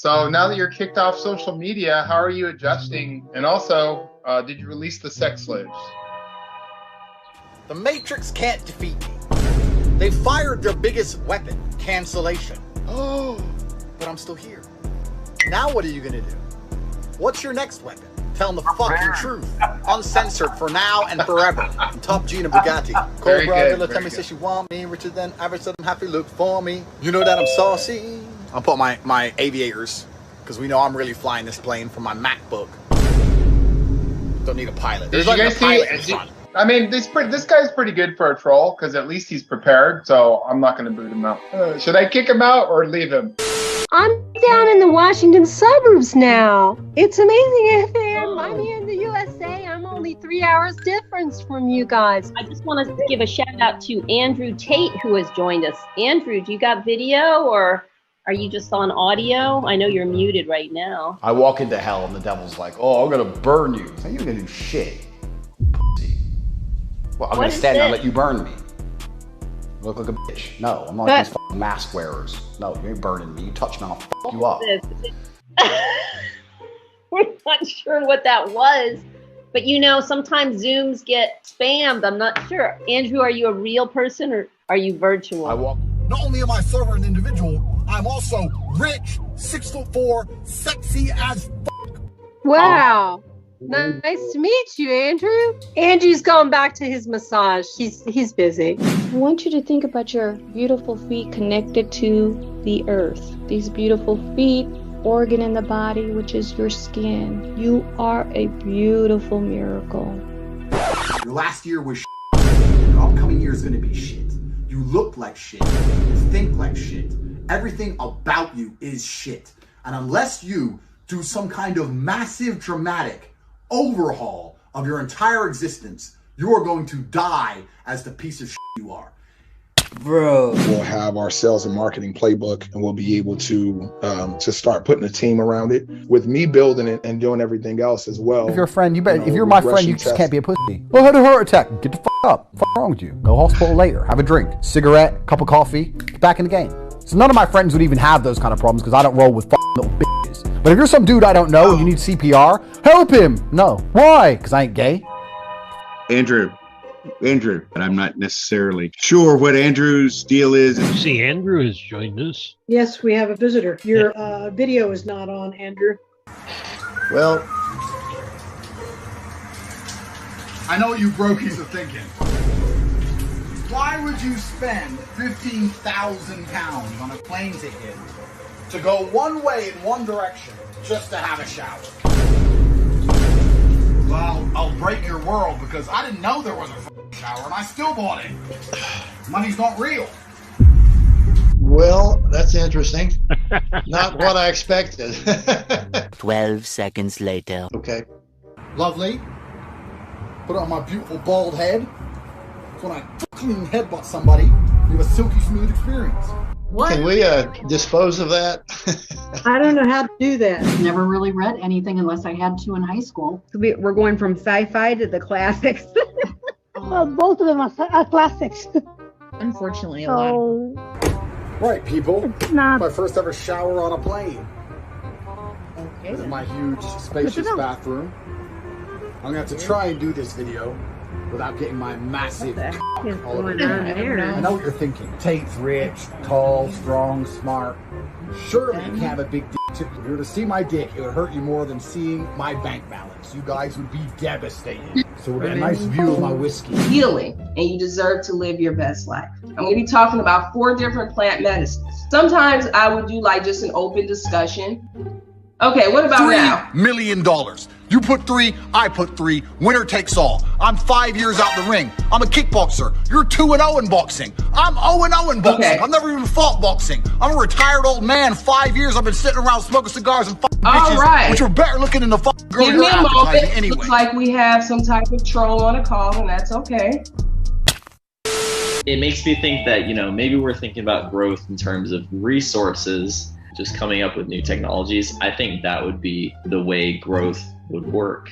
So now that you're kicked off social media, how are you adjusting? And also, did you release the sex slaves? The Matrix can't defeat me. They fired their biggest weapon, cancellation. Oh, but I'm still here. Now what are you gonna do? What's your next weapon? Tell them the fucking truth. Uncensored for now and forever. Top Gina Bugatti. Cobra, the time says she want me, richer than average, so I'm happy look for me. You know that I'm saucy. I'll put my aviators, because we know I'm really flying this plane from my MacBook. Don't need a pilot. There's like a pilot in front. I mean, this guy's pretty good for a troll, because at least he's prepared, so I'm not going to boot him out. Should I kick him out or leave him? I'm down in the Washington suburbs now. It's amazing, FM. I'm here in the USA. I'm only 3 hours difference from you guys. I just want to give a shout out to Andrew Tate, who has joined us. Andrew, do you got video or are you just on audio? I know you're muted right now. I walk into hell and the devil's like, oh, I'm going to burn you. So you're going to do shit. Pussy. Well, I'm going to stand there and let you burn me. Look like a bitch. No, I'm not like these fucking mask wearers. No, you ain't burning me. You touch me, I'll fuck you up. We're not sure what that was. But you know, sometimes Zooms get spammed. I'm not sure. Andrew, are you a real person or are you virtual? Not only am I sober an individual, I'm also rich, 6'4", sexy as fuck. Wow. Nice to meet you, Andrew. Andrew's going back to his massage. He's busy. I want you to think about your beautiful feet connected to the earth. These beautiful feet, organ in the body, which is your skin. You are a beautiful miracle. Your last year was shit. Your upcoming year is going to be shit. You look like shit. You think like shit. Everything about you is shit. And unless you do some kind of massive, dramatic overhaul of your entire existence, you are going to die as the piece of shit you are. Bro, we'll have our sales and marketing playbook, and we'll be able to start putting a team around it. With me building it and doing everything else as well. If you're a friend, you better. If you're my friend, you just can't be a pussy. Well, I had a heart attack. Get the fuck up. What's wrong with you? Go hospital later. Have a drink, cigarette, cup of coffee. Get back in the game. So none of my friends would even have those kind of problems because I don't roll with fucking little bitches. But if you're some dude I don't know and you need CPR, help him. No. Why? Because I ain't gay. Andrew, and I'm not necessarily sure what Andrew's deal is. See, Andrew has joined us. Yes, we have a visitor. Your video is not on, Andrew. Well, I know you brokies are thinking, why would you spend 15,000 pounds on a plane ticket to go one way in one direction just to have a shower? Well, I'll break your world because I didn't know there was a f***ing shower and I still bought it. Money's not real. Well, that's interesting. Not what I expected. 12 seconds later. Okay. Lovely. Put it on my beautiful bald head. So when I fucking headbutt somebody, you have a silky smooth experience. What? Can we dispose of that? I don't know how to do that. Never really read anything unless I had to in high school. We're going from sci-fi to the classics. Well, both of them are classics. Unfortunately, a lot. Right, people. It's not my first ever shower on a plane. Okay, this is my huge, spacious bathroom. I'm going to have to try and do this video without getting my massive cock all over there. I know what you're thinking. Tate's rich, tall, strong, smart. Surely you can't have a big dick. If you were to see my dick, it would hurt you more than seeing my bank balance. You guys would be devastated. So we'll get a nice view of my whiskey. Healing, and you deserve to live your best life. I'm going to be talking about 4 different plant medicines. Sometimes I would do like just an open discussion. Okay, what about now? $3 million. You put 3, I put 3. Winner takes all. I'm 5 years out the ring. I'm a kickboxer. You're 2-0 in boxing. I'm 0-0 in boxing. Okay. I've never even fought boxing. I'm a retired old man. 5 years I've been sitting around smoking cigars and fucking bitches, right. which are better looking than the fucking girl Give you're me a advertising moment. anyway. Looks like we have some type of troll on a call, and that's okay. It makes me think that, you know, maybe we're thinking about growth in terms of resources, just coming up with new technologies. I think that would be the way growth would work.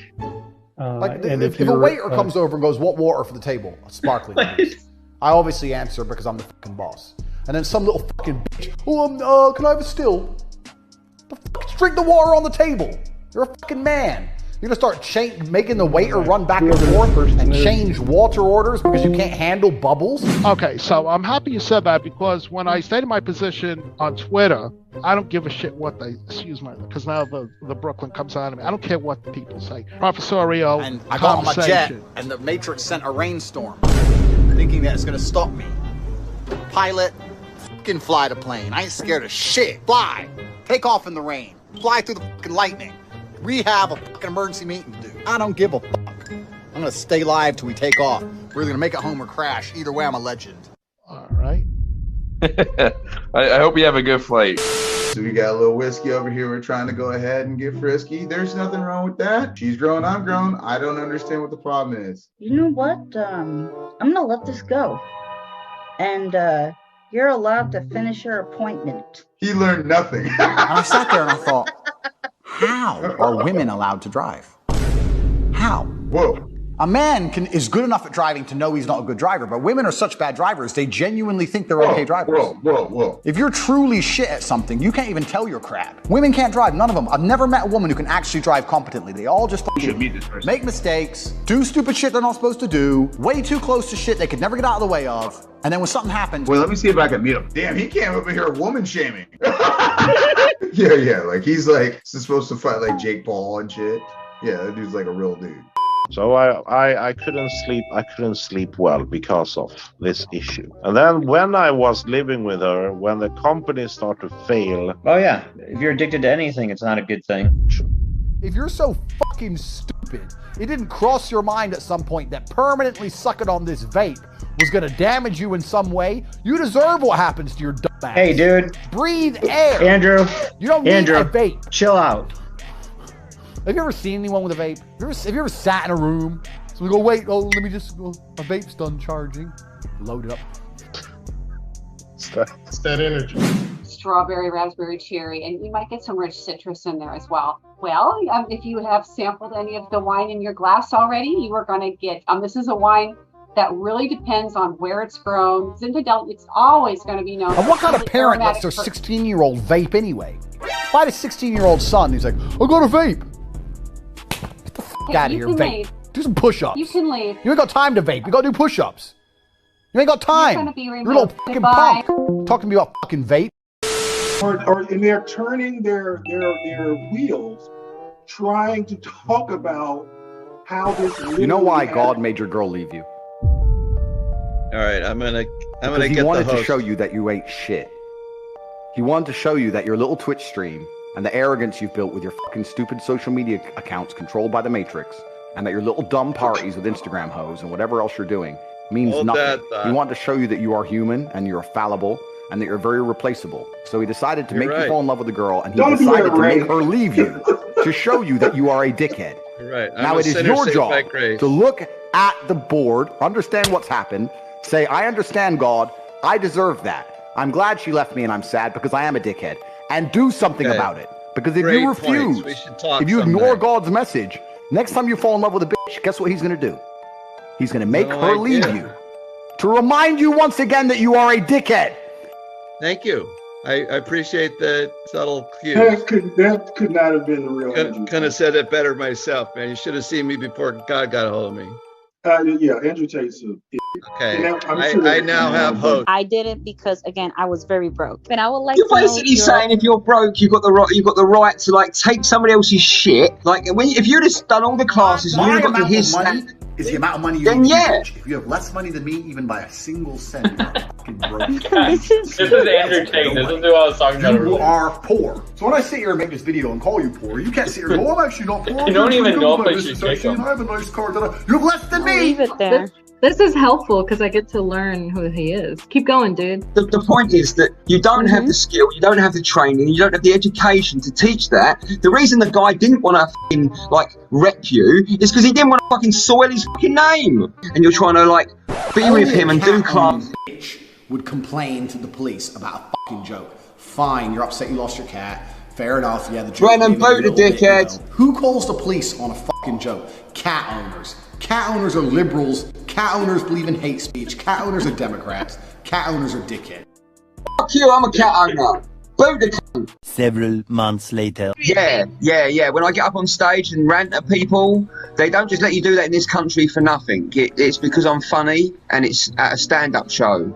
Like if a waiter comes over and goes, "What water for the table?" Sparkling. Please. I obviously answer because I'm the fucking boss. And then some little fucking bitch, "Oh, can I have a still?" The fuck drink the water on the table. You're a fucking man. You're gonna start making the waiter run back and forth and change water orders because you can't handle bubbles? Okay, so I'm happy you said that, because when I stated my position on Twitter, I don't give a shit what they, because now the Brooklyn comes out of me. I don't care what people say. Professorial And I got on my jet, and the Matrix sent a rainstorm, thinking that it's gonna stop me. Pilot, fucking fly the plane. I ain't scared of shit. Fly. Take off in the rain. Fly through the fucking lightning. We have a fucking emergency meeting to do. I don't give a fuck. I'm gonna stay live till we take off. We're either gonna make it home or crash. Either way, I'm a legend. All right. I hope you have a good flight. So we got a little whiskey over here. We're trying to go ahead and get frisky. There's nothing wrong with that. She's grown, I'm grown. I don't understand what the problem is. You know what? I'm gonna let this go. And you're allowed to finish your appointment. He learned nothing. I sat there and I thought, how are women allowed to drive? How? Whoa. A man is good enough at driving to know he's not a good driver, but women are such bad drivers, they genuinely think they're okay drivers. Whoa. If you're truly shit at something, you can't even tell you're crap. Women can't drive, none of them. I've never met a woman who can actually drive competently. They all just make mistakes, do stupid shit they're not supposed to do, way too close to shit they could never get out of the way of, and then when something happens... Well, let me see if I can meet him. Damn, he came over here woman shaming. Yeah, like he's like supposed to fight like Jake Paul and shit. Yeah, that dude's like a real dude. So I couldn't sleep. I couldn't sleep well because of this issue. And then when I was living with her, when the company started to fail. Oh yeah, if you're addicted to anything, it's not a good thing. If you're so fucking stupid, it didn't cross your mind at some point that permanently sucking on this vape was gonna damage you in some way, you deserve what happens to your dumb ass. Hey, dude. Breathe air. Andrew. You don't need a vape. Chill out. Have you ever seen anyone with a vape? Have you ever sat in a room? So we go, wait, let me just go. My vape's done charging. Load it up. It's that energy. Strawberry, raspberry, cherry, and you might get some rich citrus in there as well. Well, if you have sampled any of the wine in your glass already, you are going to get, this is a wine that really depends on where it's grown. Zinfandel, it's always going to be known. And what kind of parent lets their 16-year-old vape anyway? Why the 16-year-old son, he's like, I got a vape. Get the fuck out of here, vape. Leave. Do some push-ups. You can leave. You ain't got time to vape. You gotta do push-ups. You ain't got time. You're gonna be removed. You're a little fucking Goodbye. punk. Talking to me about fucking vape. And they're turning their wheels, trying to talk about how this. You know why God made your girl leave you? All right, I'm gonna get the host. He wanted to show you that you ain't shit. He wanted to show you that your little Twitch stream and the arrogance you've built with your fucking stupid social media accounts controlled by the Matrix, and that your little dumb parties with Instagram hoes and whatever else you're doing means nothing. He wanted to show you that you are human and you're fallible and that you're very replaceable. So he decided to make you fall in love with the girl, and he decided to make her leave you to show you that you are a dickhead. Right. Now it is your job to look at the board, understand what's happened, say, I understand, God, I deserve that. I'm glad she left me and I'm sad because I am a dickhead. And do something about it. Because if you refuse, if you ignore God's message, next time you fall in love with a bitch, guess what he's going to do? He's going to make her leave you. To remind you once again that you are a dickhead. Thank you. I appreciate the subtle cue. That could not have been the real Andrew. Couldn't have said it better myself, man. You should have seen me before God got a hold of me. Yeah, Andrew Tate's a idiot. Okay, I now have hope. I did it because, again, I was very broke. And I would like You're to know basically saying if you're broke, you've got the right to like take somebody else's shit. Like if you'd have done all the classes, you would have got to his money is the amount of money you then make. If you have less money than me, even by a single cent, you're fucking broke. This is Andrew Tate. This is who I was talking about. You are poor. So when I sit here and make this video and call you poor, you can't sit here and go, I'm actually not poor. You don't even know if I should kick him. I have a nice car. You have less than me. leave it there. This is helpful because I get to learn who he is. Keep going, dude. The point is that you don't have the skill, you don't have the training, you don't have the education to teach that. The reason the guy didn't want to fucking like rep you is because he didn't want to fucking soil his fucking name. And you're trying to like be with him and do class. Would complain to the police about a fucking joke. Fine, you're upset you lost your cat. Fair enough. Yeah, the joke. Brennan, boot the dickhead. Who calls the police on a fucking joke? Cat owners. Cat owners are liberals. Cat owners believe in hate speech. Cat owners are Democrats. Cat owners are dickheads. Fuck you, I'm a cat owner. Boot the cunt. Several months later. Yeah. When I get up on stage and rant at people, they don't just let you do that in this country for nothing. It's because I'm funny and it's at a stand-up show.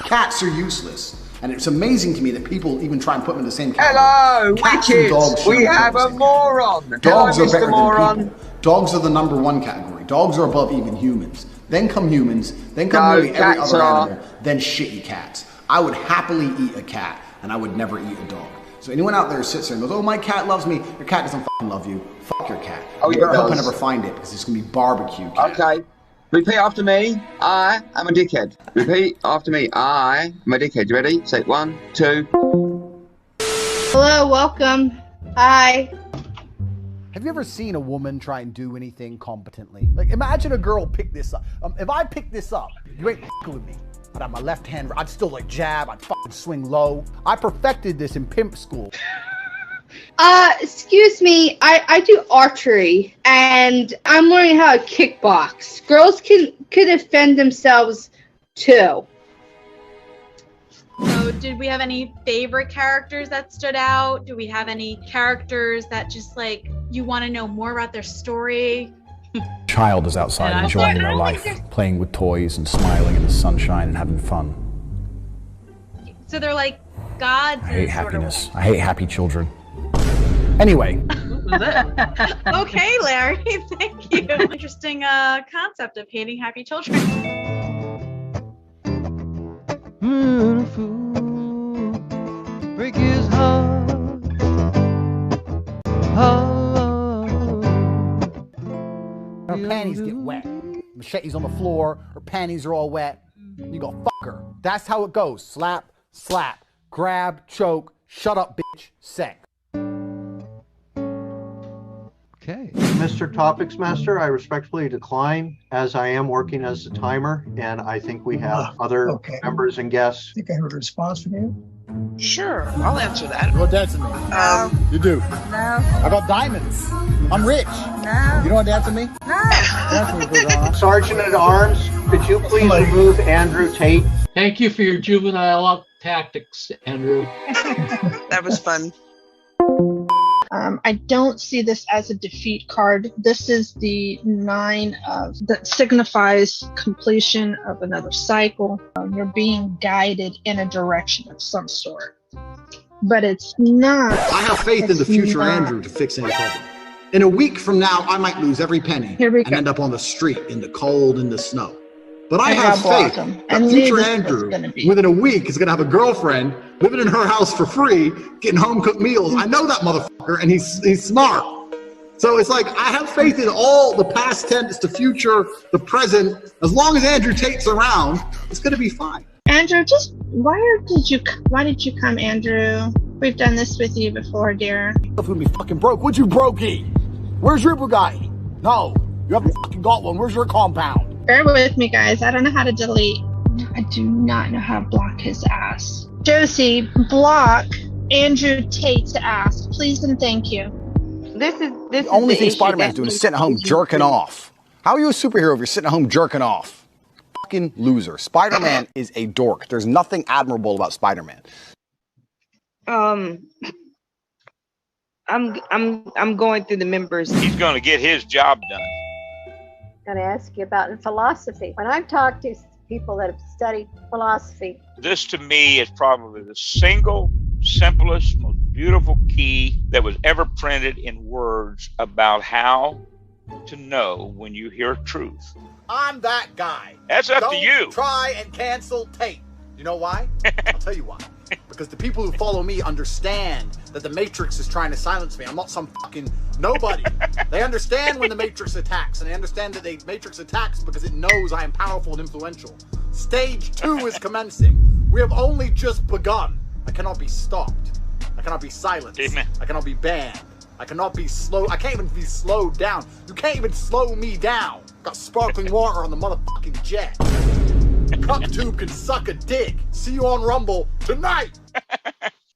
Cats are useless. And it's amazing to me that people even try and put them in the same category. Hello, Cats and dogs witches. We have a moron. Dogs Hello, are better Mr. Moron. than people. Dogs are the #1 category. Dogs are above even humans. Then come humans. Then come nearly every cats other are. animal. Then shitty cats. I would happily eat a cat, and I would never eat a dog. So anyone out there sits there and goes, "Oh, my cat loves me." Your cat doesn't fucking love you. Fuck your cat. Oh, you yeah, better it hope I does. never find it because it's gonna be barbecue cat. Okay. Repeat after me. I am a dickhead. Repeat after me. I am a dickhead. You ready? Say 1, 2. Hello, welcome. Hi. Have you ever seen a woman try and do anything competently? Like, imagine a girl pick this up. If I pick this up, you ain't fucking with me. I'd have my left hand, I'd still like jab, I'd fucking swing low. I perfected this in pimp school. Excuse me, I do archery and I'm learning how to kickbox. Girls can defend themselves too. So did we have any favorite characters that stood out? Do we have any characters that just like you want to know more about their story? Child is outside enjoying their life, playing with toys and smiling in the sunshine and having fun. So they're like gods. I hate happiness. I hate happy children. Anyway. Okay, Larry, thank you. Interesting concept of hating happy children. Break his heart. Her panties get wet. Machete's on the floor, her panties are all wet. You go, fuck her. That's how it goes. Slap, slap, grab, choke, shut up, bitch, sex. Okay. Mr. Topics Master, I respectfully decline as I am working as the timer and I think we have other members and guests. I think I heard a response from you. Sure, I'll answer that. You want to dance with me? You do? No. I got diamonds. I'm rich. No. You don't want to dance with me? No. Dance with me, Gordon. Sergeant at Arms, could you please remove Andrew Tate? Thank you for your juvenile tactics, Andrew. That was fun. I don't see this as a defeat card. This is the 9 of that signifies completion of another cycle. You're being guided in a direction of some sort, but it's not. I have faith in the future Andrew to fix any problem. In a week from now, I might lose every penny and end up on the street in the cold and the snow. But I have faith that future Andrew, within a week, is going to have a girlfriend living in her house for free, getting home-cooked meals. I know that motherfucker, and he's smart. So it's like, I have faith in all the past tense, the future, the present. As long as Andrew Tate's around, it's going to be fine. Andrew, just why did you come, Andrew? We've done this with you before, dear. You're gonna be fucking broke. What you brokey? Where's your Bugatti? No, you haven't fucking got one. Where's your compound? Bear with me, guys. I don't know how to delete. I do not know how to block his ass. Josie, block Andrew Tate's ass, please and thank you. The only thing Spider-Man's doing is sitting at home jerking off. How are you a superhero if you're sitting at home jerking off? Fucking loser. Spider-Man is a dork. There's nothing admirable about Spider-Man. I'm going through the members. He's going to get his job done. I'm going to ask you about in philosophy. When I've talked to people that have studied philosophy, This to me is probably the single simplest, most beautiful key that was ever printed in words about how to know when you hear truth. I'm that guy. That's up to Don't you. Try and cancel Tate. You know why? I'll tell you why. Because the people who follow me understand that the Matrix is trying to silence me. I'm not some fucking nobody. They understand when the Matrix attacks, and they understand that the Matrix attacks because it knows I am powerful and influential. Stage 2 is commencing. We have only just begun. I cannot be stopped. I cannot be silenced. Amen. I cannot be banned. I cannot be slow. I can't even be slowed down. You can't even slow me down. Got sparkling water on the motherfucking jet. Cup tube can suck a dick. See you on Rumble tonight.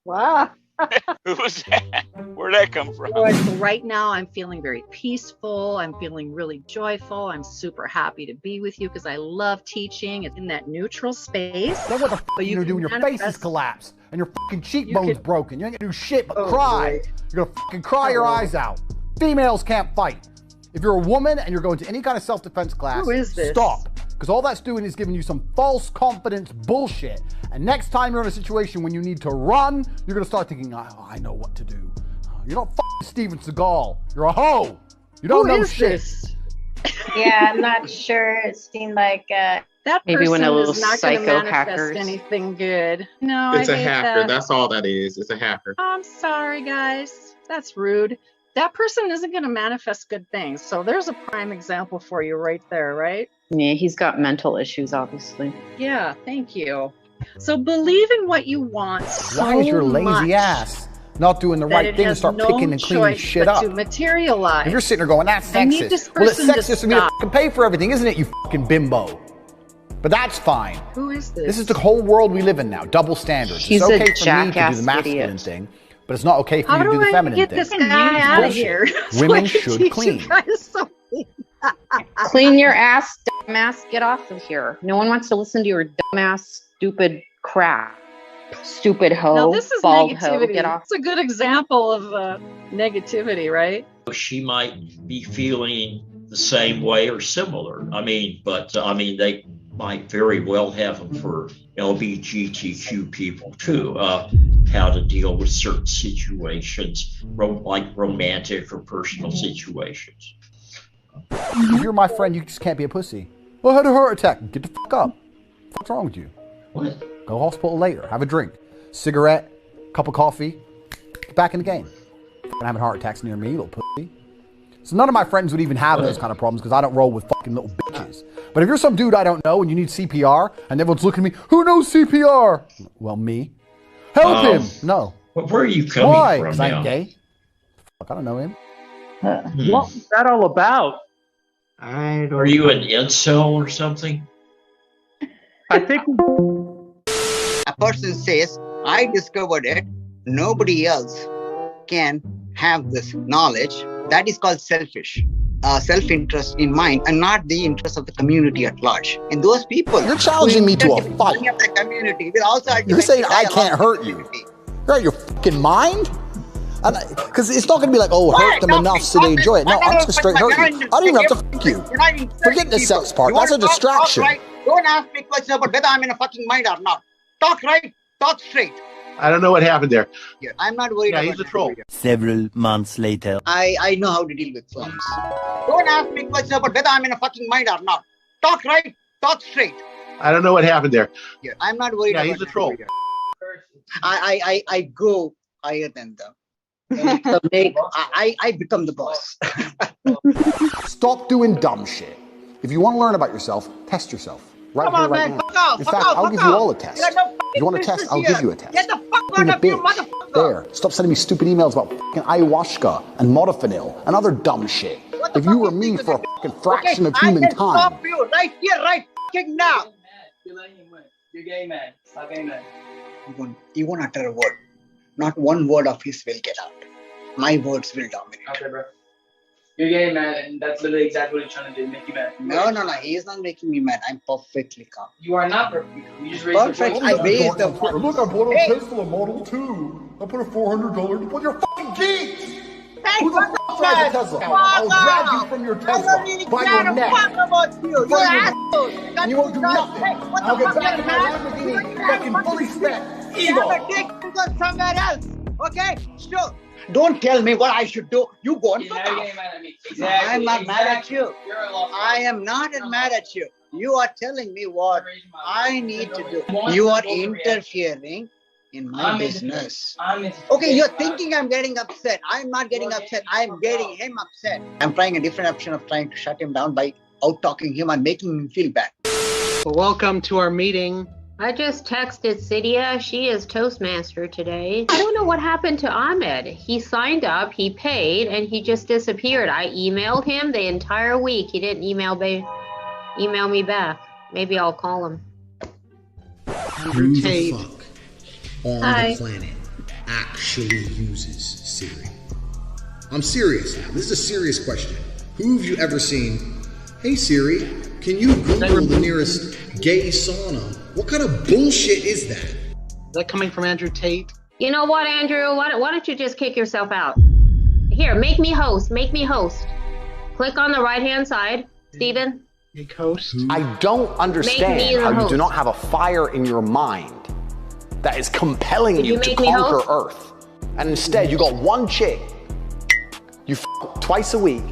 wow. Who was that? Where'd that come from? So right now, I'm feeling very peaceful. I'm feeling really joyful. I'm super happy to be with you because I love teaching. It's in that neutral space. Then what the f are you gonna do when your face is collapsed and your fucking cheekbone's broken? You ain't gonna do shit but cry. You're gonna fucking cry your eyes out. Females can't fight. If you're a woman and you're going to any kind of self-defense class, Who is this? stop. Because all that's doing is giving you some false confidence bullshit. And next time you're in a situation when you need to run, you're gonna start thinking, oh, I know what to do. You're not fucking Steven Seagal. You're a hoe. You don't know shit. Yeah, I'm not sure. It seemed like that maybe one of those is not going to psycho manifest hackers. anything good. No, It's I a hate hacker. that. That's all that is. It's a hacker. I'm sorry, guys. That's rude. That person isn't going to manifest good things. So there's a prime example for you right there, right? Yeah, he's got mental issues, obviously. Yeah, thank you. So believe in what you want so Why is your lazy much ass not doing the that right it thing and has start no picking and cleaning choice shit but up? to materialize. If you're sitting there going, that's I need this sexist. Well, it's person to sexist for me to stop. fucking pay for everything, isn't it, you fucking bimbo? But that's fine. Who is this? This is the whole world we live in now. Double standards. He's it's a okay for me to do jackass the masculine idiot. thing, but it's not okay for How you to do do the I feminine get thing. this guy out of Bullshit. here? So Women I can should teach clean. you guys something. Clean your ass, dumbass. Get off of here. No one wants to listen to your dumbass, stupid crap. Stupid hoe. Now this is bald hoe. negativity. Get off. It's a good example of negativity, right? She might be feeling the same way or similar. They might very well have them for LGBTQ people too. How to deal with certain situations, like romantic or personal situations. If you're my friend, you just can't be a pussy. Well, I had a heart attack. Get the fuck up. What's wrong with you? What? Go hospital later. Have a drink. Cigarette, cup of coffee. Get back in the game. Fucking having heart attacks near me, you little pussy. So none of my friends would even have those kind of problems because I don't roll with fucking little bitches. But if you're some dude I don't know and you need CPR and everyone's looking at me, who knows CPR? Well, me. Help him. No. Where are you coming Why? from Because now? I'm gay. Fuck, I don't know him. What was that all about? I don't Are you an incel or something? I think A person says, I discovered it, nobody else can have this knowledge. That is called selfish. Self-interest in mind and not the interest of the community at large. And those people... You're challenging me to a fight. Of the community will also You're saying I can't hurt you. You're out of your fucking mind? Because it's not going to be like, oh, hurt them enough so they enjoy it. No, I'm just going to straight hurt you. I don't even have to fuck you. Forget the sex part. That's a distraction. Right? Don't ask me questions about whether I'm in a fucking mind or not. Talk right, talk straight. I don't know what happened there. Yeah, I'm not worried about he's a troll. Several months later. I know how to deal with firms. Don't ask me questions about whether I'm in a fucking mind or not. Talk right, talk straight. I don't know what happened there. Yeah, I'm not worried about he's a troll. I go higher than them. So I become the boss. Stop doing dumb shit. If you want to learn about yourself, test yourself. Right Come here, on, right man. now. Fuck off. In Fuck fact, off. I'll fuck give you off. all a test. You got no If you want a business test, I'll here. give you a test. Get the fuck Being out a of here, bitch. motherfucker. There. Stop sending me stupid emails about fucking ayahuasca and modafinil and other dumb shit. If you were me for a fucking fraction of human I can time. stop you right here, right fucking now. You're gay, man. Stop gay, man. You won't utter a word. Not one word of his will get out. My words will dominate. Okay, bro. You're gay, man, and that's literally exactly what you're trying to do, make you mad. No, he is not making me mad. I'm perfectly calm. You are not perfectly calm. You just raised Perfect. your I voice. raised the Look, I bought a Hey. Tesla Model 2. I put a $400 to your fucking geeks. Hey, Who the what fuck the drives a fuck? Tesla? Fuck I'll drag you off. from your I Tesla don't really by care your a neck. fuck about you. You're By an your- asshole. And you won't do nothing. Hey, what I'll the get fuck, back you're in my mad? Lamborghini, fucking fully spec, You have evil. a dick to go somewhere else. Okay? Sure. Don't tell me what I should do. You go and You're fuck not off. getting mad at me. Exactly. I'm not mad at you. You're a lost I am not mad at you. You are telling me what I need to do. You are interfering in my business. Okay, you're thinking I'm getting upset. I'm not getting upset. I'm getting him upset. I'm trying a different option of trying to shut him down by out-talking him and making him feel bad. Welcome to our meeting. I just texted Cydia. She is Toastmaster today. I don't know what happened to Ahmed. He signed up, he paid, and he just disappeared. I emailed him the entire week. He didn't email me back. Maybe I'll call him. Andrew Tate. Hi. The planet. actually uses Siri? I'm serious now. This is a serious question. Who have you ever seen, hey Siri, can you Google the nearest gay sauna? What kind of bullshit is that? Is that coming from Andrew Tate? You know what, Andrew? Why don't you just kick yourself out? Here, make me host. Make me host. Click on the right-hand side, Steven. Make host. I don't understand how you host. do not have a fire in your mind that is compelling Did you you to make me conquer host? Earth. And instead, you got one chick, you twice a week,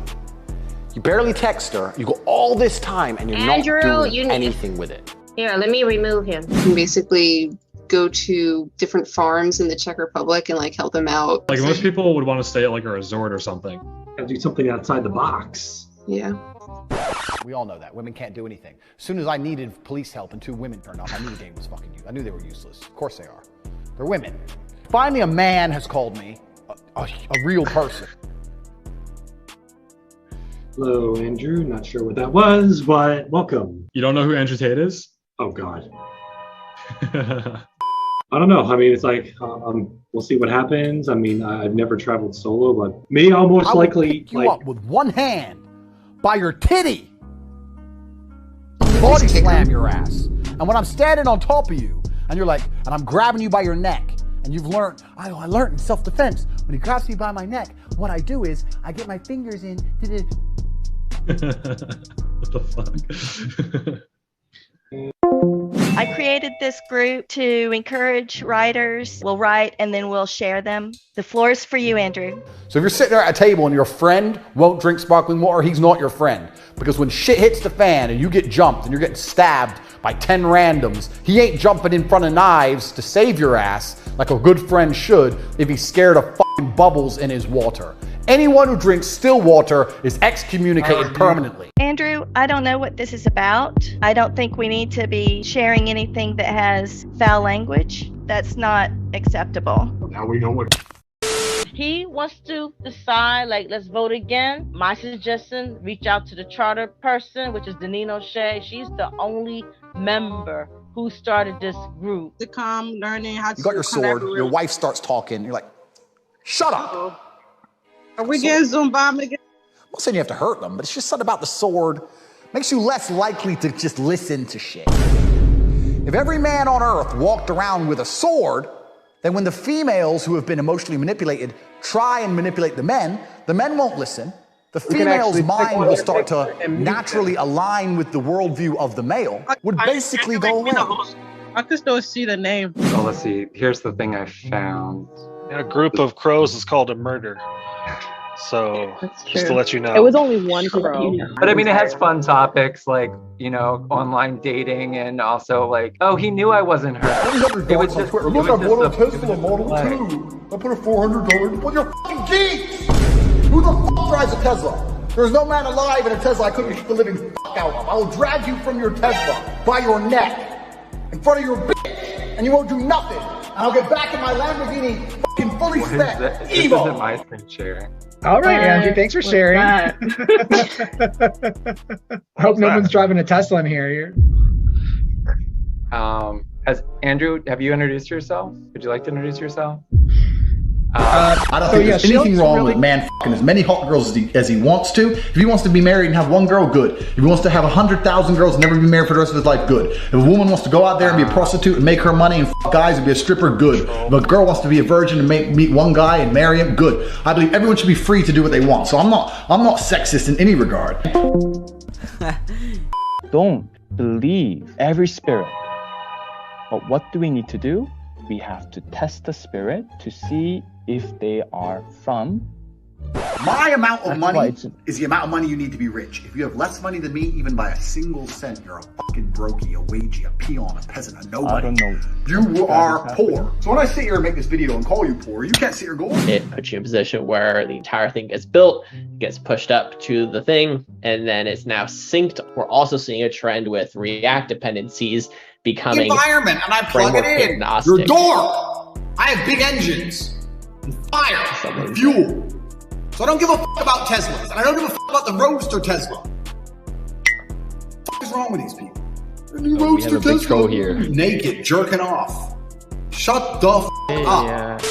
you barely text her, you go all this time, and you're Andrew, not you doing need- anything with it. Here, let me remove him. You can basically go to different farms in the Czech Republic and like help them out. Like most people would want to stay at like a resort or something. Do something outside the box. Yeah. We all know that. Women can't do anything. As soon as I needed police help and 2 women turned up, I knew the game was fucking you. I knew they were useless. Of course they are. They're women. Finally, a man has called me a real person. Hello, Andrew. Not sure what that was, but welcome. You don't know who Andrew Tate is? Oh, God. I don't know. I mean, it's like, we'll see what happens. I mean, I've never traveled solo, but me, I'll most likely pick you up with one hand by your titty, body slam your ass. And when I'm standing on top of you, and you're like, and I'm grabbing you by your neck, and you've learned, I learned in self-defense, when he grabs me by my neck, what I do is, I get my fingers in. What the fuck? I created this group to encourage writers. We'll write and then we'll share them. The floor is for you, Andrew. So if you're sitting there at a table and your friend won't drink sparkling water, he's not your friend. Because when shit hits the fan and you get jumped and you're getting stabbed by 10 randoms, he ain't jumping in front of knives to save your ass like a good friend should if he's scared of fucking bubbles in his water. Anyone who drinks still water is excommunicated permanently. Andrew, I don't know what this is about. I don't think we need to be sharing anything that has foul language. That's not acceptable. Now we know what. He wants to decide, like, let's vote again. My suggestion, reach out to the charter person, which is Danino Shea. She's the only member who started this group. To come learning how to You got your sword, your wife starts talking, you're like, shut up. Are we getting Zoom bomb again? I'm not saying you have to hurt them, but it's just something about the sword makes you less likely to just listen to shit. If every man on earth walked around with a sword, then when the females who have been emotionally manipulated try and manipulate the men won't listen. The female's mind will start to naturally align with the worldview of the male, would basically go away. I could still see the name. So let's see. Here's the thing I found. A group of crows is called a murder. So just to let you know. It was only one crow. But I mean, it has fun topics like, you know, online dating and also like, oh, he knew I wasn't her. It was just, Look, I bought a Tesla Model 2. I put a $400 on your fucking geeks. Who the fuck drives a Tesla? There's no man alive in a Tesla I couldn't kick the living fuck out of. I will drag you from your Tesla by your neck in front of your bitch, and you won't do nothing. And I'll get back in my Lamborghini fucking fully spec. This isn't my screen sharing. All right, Andrew, thanks for sharing. I hope no one's driving a Tesla in here. Andrew, have you introduced yourself? Would you like to introduce yourself? I don't think there's anything wrong with man fucking as many hot girls as he wants to. If he wants to be married and have one girl, good. If he wants to have 100,000 girls and never be married for the rest of his life, good. If a woman wants to go out there and be a prostitute and make her money and fuck guys and be a stripper, good. If a girl wants to be a virgin and meet one guy and marry him, good. I believe everyone should be free to do what they want. So I'm not sexist in any regard. Don't believe every spirit. But what do we need to do? We have to test the spirit to see if they are from. My amount of money is the amount of money you need to be rich. If you have less money than me, even by a single cent, you're a fucking brokey, a wagey, a peon, a peasant, a nobody. I don't know. You are poor. So when I sit here and make this video and call you poor, you can't sit here and go, it puts you in a position where the entire thing gets built, gets pushed up to the thing, and then it's now synced. We're also seeing a trend with React dependencies becoming environment, and I plug it in. Agnostic. Your door. I have big engines and fire and fuel. So I don't give a fuck about Teslas, and I don't give a fuck about the Roadster Tesla. What the fuck is wrong with these people? The Roadster Tesla here. Naked, jerking off. Shut the fuck up.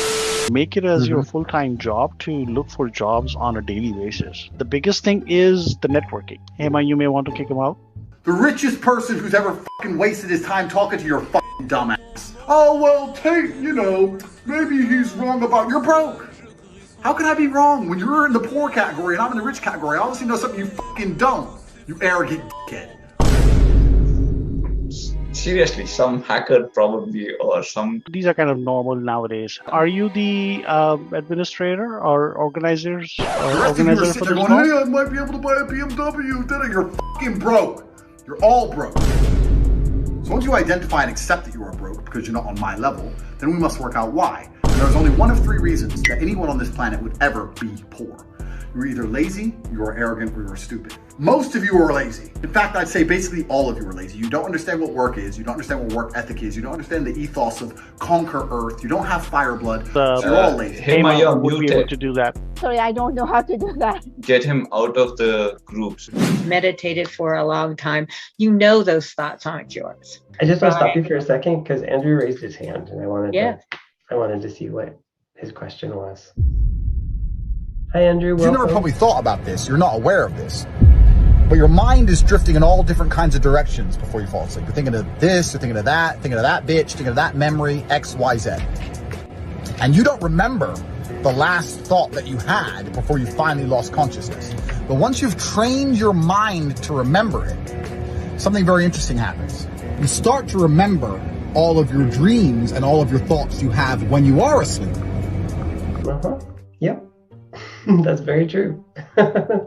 Make it as your full-time job to look for jobs on a daily basis. The biggest thing is the networking. Emma, you may want to kick him out. The richest person who's ever fucking wasted his time talking to your fucking dumbass. Oh, well, Tate, you know, maybe he's wrong about you're broke. How can I be wrong when you're in the poor category and I'm in the rich category? I obviously know something you fucking don't. You arrogant dickhead. Seriously, some hacker probably or some. These are kind of normal nowadays. Are you the administrator or organizers? Organizer for the going, hey, I might be able to buy a BMW. Then you're fucking broke. You're all broke. So once you identify and accept that you are broke because you're not on my level, then we must work out why. And there's only one of three reasons that anyone on this planet would ever be poor. You're either lazy, you are arrogant, or you're stupid. Most of you are lazy. In fact, I'd say basically all of you are lazy. You don't understand what work is. You don't understand what work ethic is. You don't understand the ethos of conquer Earth. You don't have fire blood. So you're all lazy. Emma, you're would be able to do that. Sorry, I don't know how to do that. Get him out of the groups. Meditated for a long time. You know those thoughts aren't yours. I just want to stop you for a second because Andrew raised his hand and I wanted to see what his question was. Hi, Andrew. You never probably thought about this. You're not aware of this. But your mind is drifting in all different kinds of directions before you fall asleep. You're thinking of this, you're thinking of that, thinking of that bitch, thinking of that memory, X, Y, Z. And you don't remember the last thought that you had before you finally lost consciousness. But once you've trained your mind to remember it, something very interesting happens. You start to remember all of your dreams and all of your thoughts you have when you are asleep. Yep. That's very true.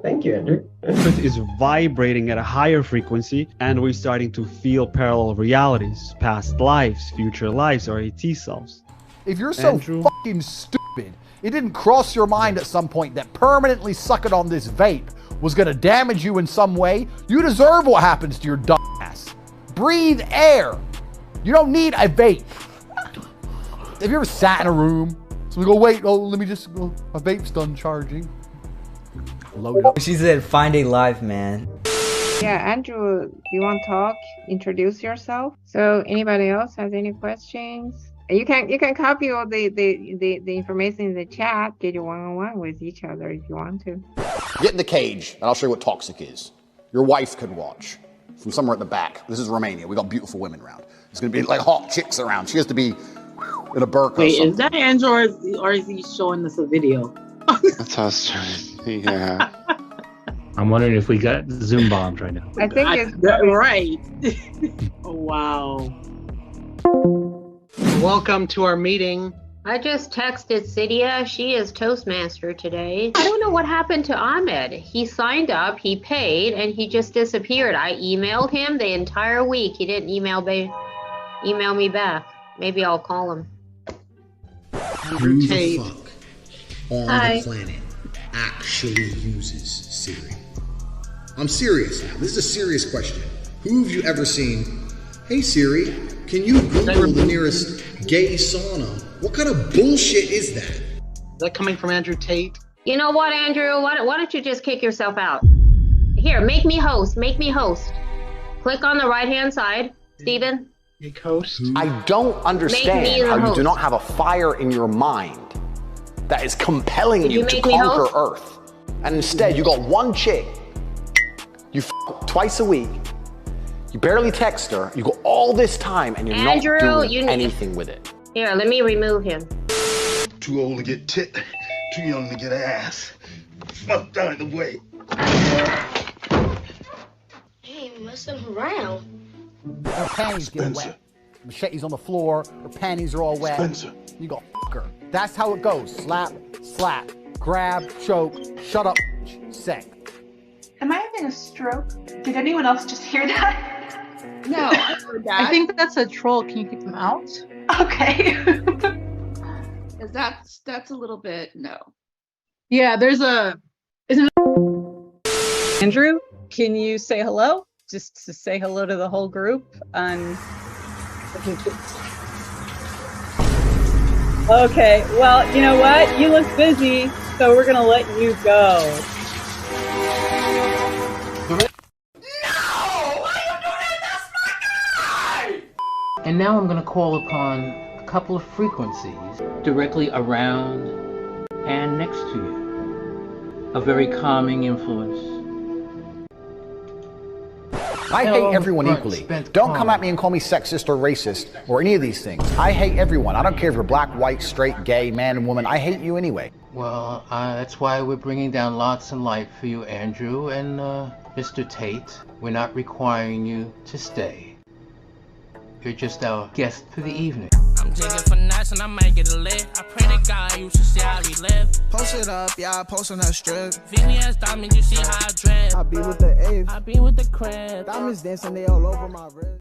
Thank you, Andrew. Earth is vibrating at a higher frequency, and we're starting to feel parallel realities, past lives, future lives, or AT selves. If you're so fucking stupid, it didn't cross your mind at some point that permanently sucking on this vape was going to damage you in some way, you deserve what happens to your dumb ass. Breathe air. You don't need a vape. Have you ever sat in a room? So we go, wait, let me just go. My vape's done charging. Load up. She said, find a live man. Yeah, Andrew, you want to talk? Introduce yourself. So anybody else has any questions? You can copy all the information in the chat. Get your one-on-one with each other if you want to. Get in the cage, and I'll show you what toxic is. Your wife can watch from somewhere at the back. This is Romania. We got beautiful women around. There's gonna be like hot chicks around. She has to be in a burqa. Wait, is that Andrew or is he showing us a video? That's us. Yeah. I'm wondering if we got Zoom bombed right now. I think it's right. Oh, wow. Welcome to our meeting. I just texted Cydia. She is Toastmaster today. I don't know what happened to Ahmed. He signed up, he paid, and he just disappeared. I emailed him the entire week. He didn't email me back. Maybe I'll call him. Who the fuck on the planet actually uses Siri? I'm serious now. This is a serious question. Who have you ever seen? Hey Siri, can you Google the nearest gay sauna? What kind of bullshit is that? Is that coming from Andrew Tate? You know what, Andrew? Why don't you just kick yourself out? Here, make me host. Make me host. Click on the right-hand side. Steven? Make host. I don't understand how you do not have a fire in your mind that is compelling you to conquer Earth. And instead, you got one chick. You twice a week. You barely text her. You go all this time and you're not doing anything with it. Here, let me remove him. Too old to get tit, too young to get ass. Fuck down the way. Hey, messing around. Her panties get wet. Machete's on the floor. Her panties are all wet. Spencer. You go fuck her. That's how it goes. Slap, slap, grab, choke, shut up, sex. Am I having a stroke? Did anyone else just hear that? No, I heard that. I think that's a troll. Can you keep them out? Okay. That's a little bit no. Yeah, there's a. Isn't Andrew, can you say hello? Just to say hello to the whole group on. Okay, well, you know what? You look busy, so we're gonna let you go. And now I'm going to call upon couple of frequencies directly around and next to you. A very calming influence. I hate everyone equally. Don't come at me and call me sexist or racist or any of these things. I hate everyone. I don't care if you're black, white, straight, gay, man, and woman. I hate you anyway. Well, that's why we're bringing down lots and light for you, Andrew, and Mr. Tate. We're not requiring you to stay. You're just our guest for the evening. I'm jigging for nights and I might get a lit. I pray to God you should see how we live. Post it up, yeah, I post on that strip. VVS diamonds, you see how I drip. I be with the Ave. I be with the crib. Diamonds dancing, they all over my wrist.